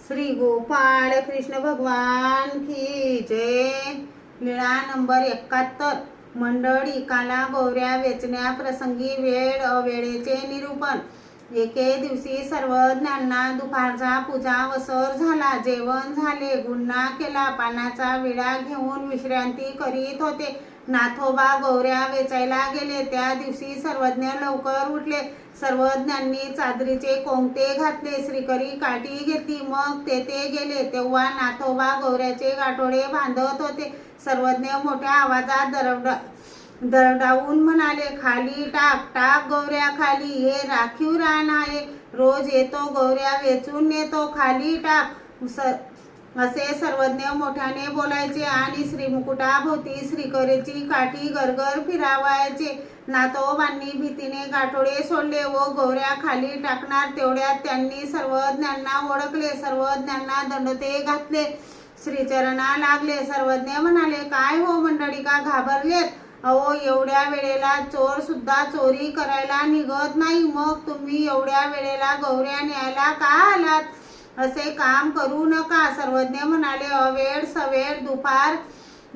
श्री गोपाळ कृष्ण भगवान की जय। लीळा नंबर 71। मंडळीकाला गौऱ्या वेचण्याप्रसंगी वेळ अवेळेचे निरूपण। एके दिवशी सर्वज्ञांना दुपारचा पूजा वसर झाला। जेवण झाले, गुन्हा केला, पानाचा विडा घेऊन विश्रांती करीत होते। नाथोबा गौऱ्या वेचायला गेले। त्या दिवशी सर्वज्ञ लवकर उठले। सर्वज्ञांनी चादरीचे कोंगटे घातले, श्रीकरी काठी घेतली, मग तेथे गेले तेव्हा नाथोबा गौऱ्याचे गाठोडे बांधत होते। सर्वज्ञ मोठ्या आवाजात दरडावून म्हणाले, खाली टाक, टाक गौऱ्या खाली, हे राखीव रान आहे, रोज येतो गौऱ्या वेचून नेतो, खाली टाक असे सर्वज्ञ मोठ्याने बोलायचे आणि श्रीमुकुटाभोवती श्रीकरीची काठी गरगर फिरवायचे। नाथोबांनी भीतीने गाठोडे सोडले व गौऱ्या खाली टाकणार तेवढ्यात त्यांनी सर्वज्ञांना ओळखले। सर्वज्ञांना दंडोते घातले, श्रीचरणा लागले। सर्वज्ञ म्हणाले, काय हो मंडळीका, घाबरलेत? अहो, एवढ्या वेळेला चोर सुद्धा चोरी करायला निघत नाही, मग तुम्ही एवढ्या वेळेला गौऱ्या न्यायला का आलात? असे काम करू नका। सर्वज्ञ म्हणाले, अवेळ सवेळ दुपार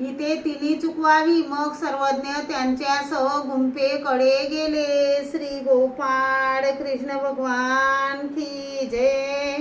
इथे तिन्ही चुकवावी। मग सर्वज्ञ त्यांच्यासह गुंफेकडे गेले। श्री गोपाळ कृष्ण भगवान की जय।